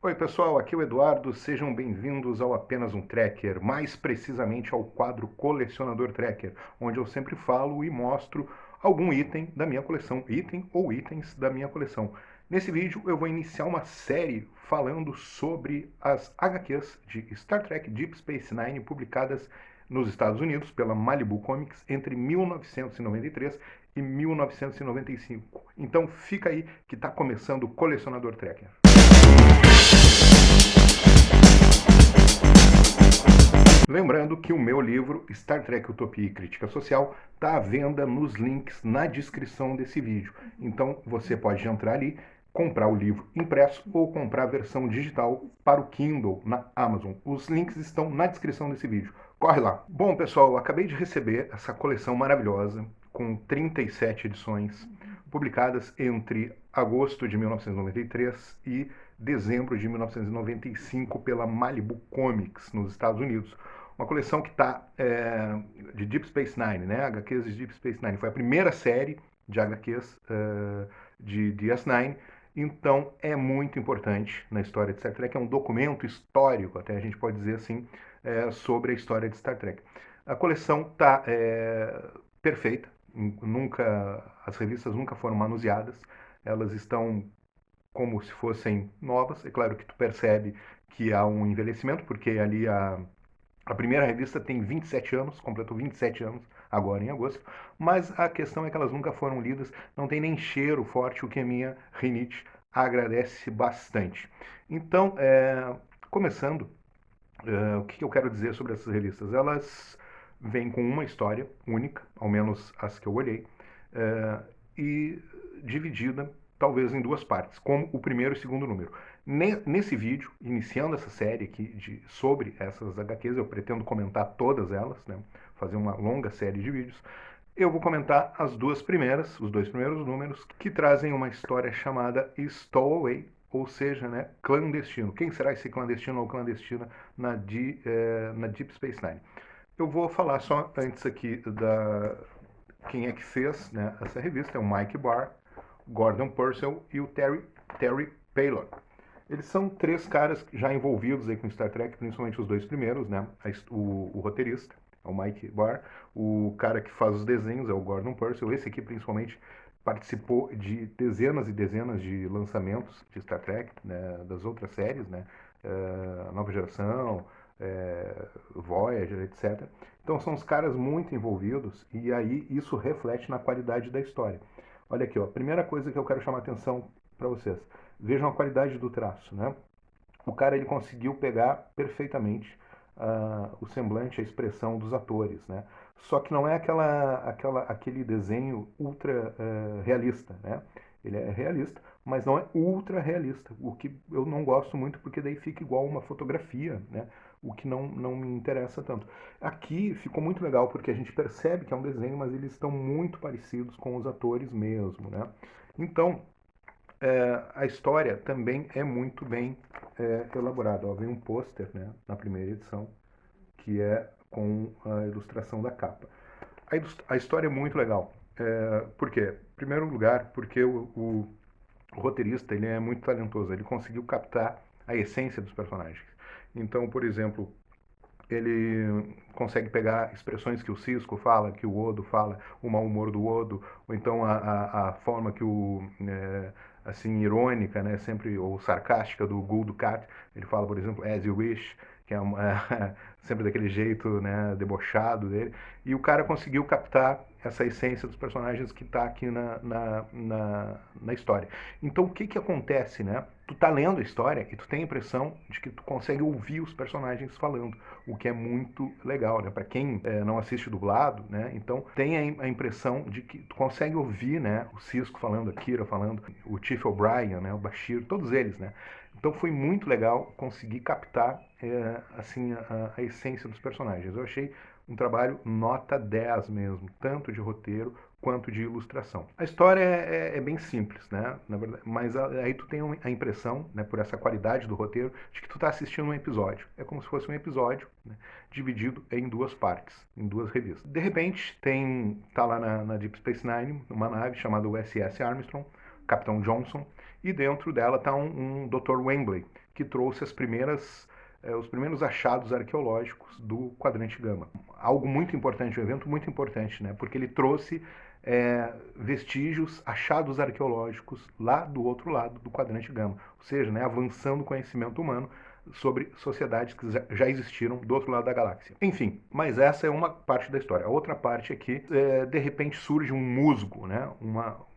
Oi pessoal, aqui é o Eduardo, sejam bem-vindos ao Apenas um Tracker, mais precisamente ao quadro Colecionador Tracker, onde eu sempre falo e mostro algum item da minha coleção, item ou itens da minha coleção. Nesse vídeo eu vou iniciar uma série falando sobre as HQs de Star Trek Deep Space Nine publicadas nos Estados Unidos pela Malibu Comics entre 1993 e 1995. Então fica aí que está começando o Colecionador Tracker. Lembrando que o meu livro, Star Trek Utopia e Crítica Social, está à venda nos links na descrição desse vídeo. Então você pode entrar ali, comprar o livro impresso ou comprar a versão digital para o Kindle na Amazon. Os links estão na descrição desse vídeo. Corre lá! Bom, pessoal, eu acabei de receber essa coleção maravilhosa com 37 edições publicadas entre agosto de 1993 e dezembro de 1995 pela Malibu Comics nos Estados Unidos. Uma coleção que está de Deep Space Nine, né? HQs de Deep Space Nine. Foi a primeira série de HQs de DS9. Então é muito importante na história de Star Trek. É um documento histórico, até a gente pode dizer assim, sobre a história de Star Trek. A coleção está perfeita. Nunca, as revistas nunca foram manuseadas. Elas estão como se fossem novas. É claro que tu percebe que há um envelhecimento, porque ali a primeira revista tem 27 anos, completou 27 anos agora em agosto, mas a questão é que elas nunca foram lidas, não tem nem cheiro forte, o que a minha rinite agradece bastante. Então, começando, o que eu quero dizer sobre essas revistas? Elas vêm com uma história única, ao menos as que eu olhei, e dividida talvez em duas partes, como o primeiro e o segundo número. Nesse vídeo, iniciando essa série aqui sobre essas HQs, eu pretendo comentar todas elas, né? Fazer uma longa série de vídeos. Eu vou comentar as duas primeiras, os dois primeiros números, que trazem uma história chamada Stowaway, ou seja, né, clandestino. Quem será esse clandestino ou clandestina na Deep Space Nine? Eu vou falar só antes aqui da quem é que fez, né, essa revista. É o Mike Barr, Gordon Purcell e o Terry Paylor. Eles são três caras já envolvidos aí com Star Trek, principalmente os dois primeiros, né? O roteirista, é o Mike Barr, o cara que faz os desenhos é o Gordon Purcell. Esse aqui, principalmente, participou de dezenas e dezenas de lançamentos de Star Trek, né? Das outras séries, né? Nova Geração, Voyager, etc. Então são os caras muito envolvidos e aí isso reflete na qualidade da história. Olha aqui, ó, a primeira coisa que eu quero chamar a atenção para vocês. Vejam a qualidade do traço, né? O cara ele conseguiu pegar perfeitamente o semblante, a expressão dos atores, né? Só que não é aquele desenho ultra realista, né? Ele é realista, mas não é ultra realista, o que eu não gosto muito porque daí fica igual uma fotografia, né? O que não me interessa tanto. Aqui ficou muito legal porque a gente percebe que é um desenho, mas eles estão muito parecidos com os atores mesmo, né? Então, a história também é muito bem elaborada. Ó, vem um pôster, né, na primeira edição, que é com a ilustração da capa. A história é muito legal. Por quê? Em primeiro lugar, porque o roteirista ele é muito talentoso. Ele conseguiu captar a essência dos personagens. Então, por exemplo, ele consegue pegar expressões que o Cisco fala, que o Odo fala, o mau humor do Odo, ou então a forma que assim, irônica, né, sempre, ou sarcástica do Gul Dukat. Ele fala, por exemplo, as you wish, que é sempre daquele jeito, né, debochado dele. E o cara conseguiu captar essa essência dos personagens que está aqui na história. Então, o que que acontece, né? Tu tá lendo a história e tu tem a impressão de que tu consegue ouvir os personagens falando, o que é muito legal, né? Para quem não assiste dublado, né? Então tem a impressão de que tu consegue ouvir, né? O Cisco falando, a Kira falando, o Chief O'Brien, né? O Bashir, todos eles, né? Então foi muito legal conseguir captar assim a essência dos personagens. Eu achei um trabalho nota 10 mesmo, tanto de roteiro quanto de ilustração. A história é bem simples, né? Na verdade, mas aí tu tem a impressão, né, por essa qualidade do roteiro, de que tu está assistindo um episódio. É como se fosse um episódio, né, dividido em duas partes, em duas revistas. De repente, tá lá na Deep Space Nine uma nave chamada USS Armstrong, Capitão Johnson, e dentro dela está um Dr. Wembley, que trouxe os primeiros achados arqueológicos do quadrante Gama. Algo muito importante, um evento muito importante, né? Porque ele trouxe vestígios, achados arqueológicos lá do outro lado do quadrante Gama, ou seja, né, avançando o conhecimento humano sobre sociedades que já existiram do outro lado da galáxia. Enfim, mas essa é uma parte da história. A outra parte é que, de repente, surge um musgo, né,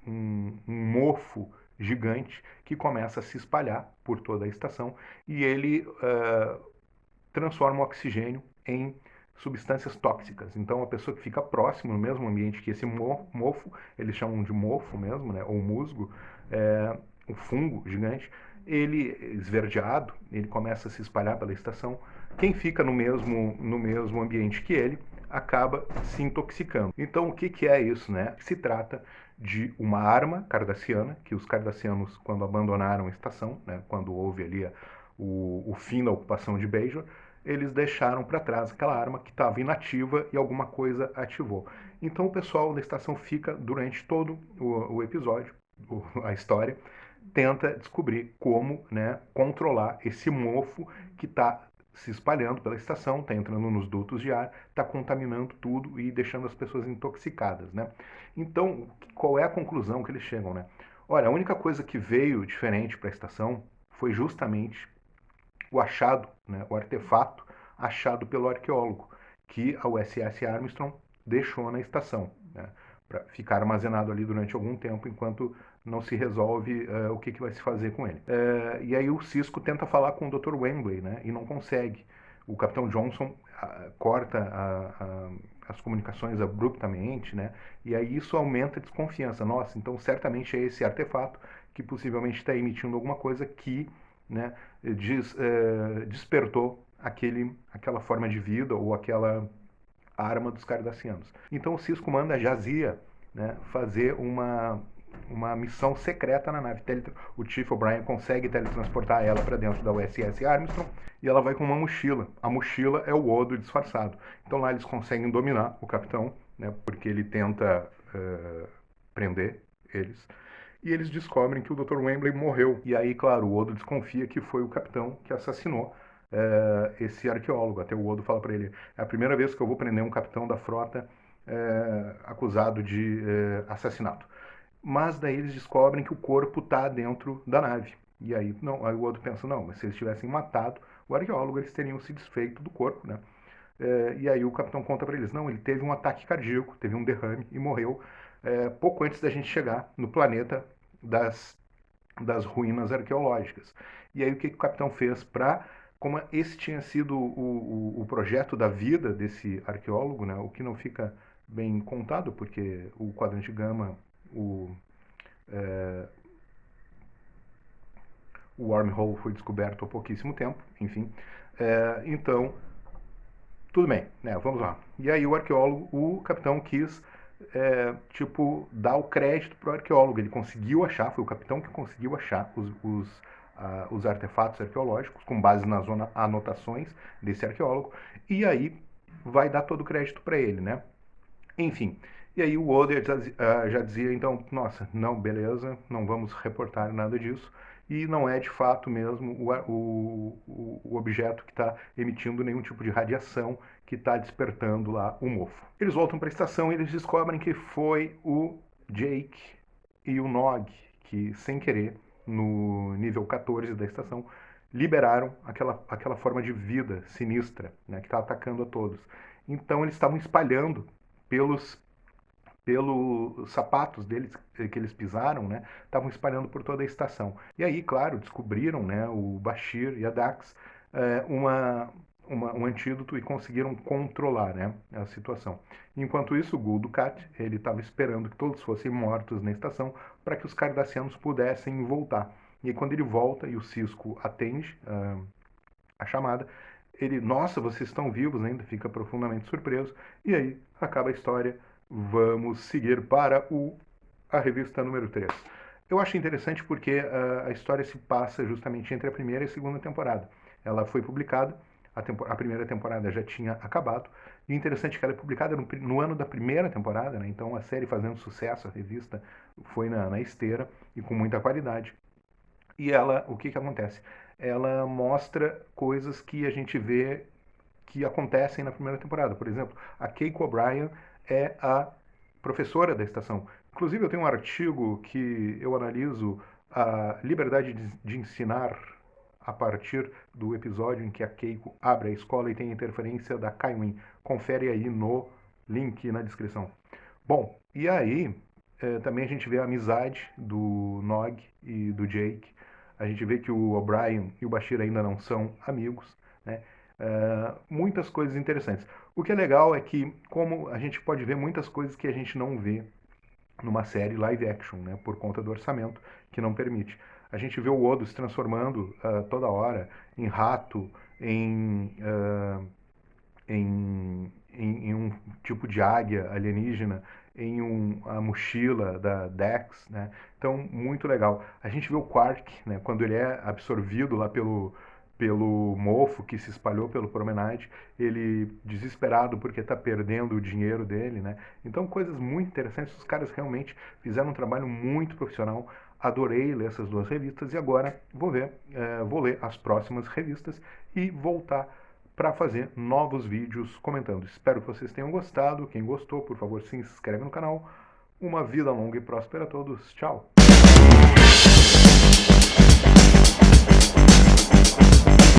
um mofo gigante que começa a se espalhar por toda a estação e ele transforma o oxigênio em substâncias tóxicas. Então, a pessoa que fica próximo, no mesmo ambiente que esse mofo, eles chamam de mofo mesmo, né, ou musgo, um fungo gigante, ele esverdeado, ele começa a se espalhar pela estação. Quem fica no mesmo ambiente que ele acaba se intoxicando. Então, o que é isso, né? Se trata de uma arma cardassiana, que os cardassianos, quando abandonaram a estação, né, quando houve ali o fim da ocupação de Bajor, eles deixaram para trás aquela arma que estava inativa e alguma coisa ativou. Então o pessoal da estação fica durante todo o episódio, a história, tenta descobrir como, né, controlar esse mofo que está se espalhando pela estação, está entrando nos dutos de ar, está contaminando tudo e deixando as pessoas intoxicadas, né? Então, qual é a conclusão que eles chegam, né? Olha, a única coisa que veio diferente para a estação foi justamente o achado, né, o artefato achado pelo arqueólogo, que a USS Armstrong deixou na estação, né, para ficar armazenado ali durante algum tempo, enquanto não se resolve o que vai se fazer com ele. E aí o Cisco tenta falar com o Dr. Wembley, né, e não consegue. O Capitão Johnson corta as comunicações abruptamente, né, e aí isso aumenta a desconfiança. Nossa, então certamente é esse artefato que possivelmente está emitindo alguma coisa que, né, despertou aquela forma de vida ou aquela arma dos cardassianos. Então o Cisco manda a Jazia, né, fazer uma missão secreta na nave. O Chief O'Brien consegue teletransportar ela para dentro da USS Armstrong e ela vai com uma mochila. A mochila é o Odo disfarçado. Então lá eles conseguem dominar o capitão, né, porque ele tenta prender eles. E eles descobrem que o Dr. Wembley morreu. E aí, claro, o Odo desconfia que foi o capitão que assassinou esse arqueólogo. Até o Odo fala para ele: é a primeira vez que eu vou prender um capitão da frota acusado de assassinato. Mas daí eles descobrem que o corpo está dentro da nave. E aí, não, aí o Odo pensa: não, mas se eles tivessem matado o arqueólogo, eles teriam se desfeito do corpo, né? E aí o capitão conta para eles: não, ele teve um ataque cardíaco, teve um derrame e morreu pouco antes da gente chegar no planeta das ruínas arqueológicas. E aí o que o capitão fez para, como esse tinha sido o projeto da vida desse arqueólogo, né, o que não fica bem contado, porque o quadrante Gama, o wormhole foi descoberto há pouquíssimo tempo, enfim. Então, tudo bem, né, vamos lá. E aí o arqueólogo, o capitão quis dar o crédito para o arqueólogo. Ele conseguiu achar, foi o capitão que conseguiu achar os artefatos arqueológicos com base nas anotações desse arqueólogo, e aí vai dar todo o crédito para ele, né? Enfim, e aí o Oder já dizia, então, nossa, não, beleza, não vamos reportar nada disso, e não é de fato mesmo o objeto que está emitindo nenhum tipo de radiação que está despertando lá o mofo. Eles voltam para a estação e eles descobrem que foi o Jake e o Nog que, sem querer, no nível 14 da estação, liberaram aquela forma de vida sinistra, né, que está atacando a todos. Então eles estavam espalhando pelos sapatos deles que eles pisaram, né, estavam espalhando por toda a estação. E aí, claro, descobriram, né, o Bashir e a Dax um antídoto e conseguiram controlar, né, a situação. Enquanto isso, o Gul Dukat, ele estava esperando que todos fossem mortos na estação para que os cardassianos pudessem voltar. E aí, quando ele volta e o Cisco atende a chamada, ele, nossa, vocês estão vivos ainda, fica profundamente surpreso. E aí acaba a história. Vamos seguir para a revista número 3. Eu acho interessante porque a história se passa justamente entre a primeira e a segunda temporada. Ela foi publicada, a primeira temporada já tinha acabado, e o interessante é que ela é publicada no ano da primeira temporada, né? Então a série fazendo sucesso, a revista foi na esteira e com muita qualidade. E ela, o que acontece? ela mostra coisas que a gente vê que acontecem na primeira temporada. Por exemplo, a Keiko O'Brien é a professora da estação. Inclusive, eu tenho um artigo que eu analiso a liberdade de ensinar a partir do episódio em que a Keiko abre a escola e tem a interferência da Kaiwin. Confere aí no link na descrição. Bom, e aí também a gente vê a amizade do Nog e do Jake. A gente vê que o O'Brien e o Bashir ainda não são amigos, né? Muitas coisas interessantes. O que é legal é que, como a gente pode ver muitas coisas que a gente não vê numa série live action, né, por conta do orçamento que não permite. A gente vê o Odo se transformando toda hora em rato, em um tipo de águia alienígena, a mochila da Dex, né? Então, muito legal. A gente vê o Quark, né, quando ele é absorvido lá pelo mofo que se espalhou pelo Promenade, ele desesperado porque está perdendo o dinheiro dele, né? Então, coisas muito interessantes. Os caras realmente fizeram um trabalho muito profissional. Adorei ler essas duas revistas e agora vou ler as próximas revistas e voltar para fazer novos vídeos comentando. Espero que vocês tenham gostado. Quem gostou, por favor, se inscreve no canal. Uma vida longa e próspera a todos. Tchau!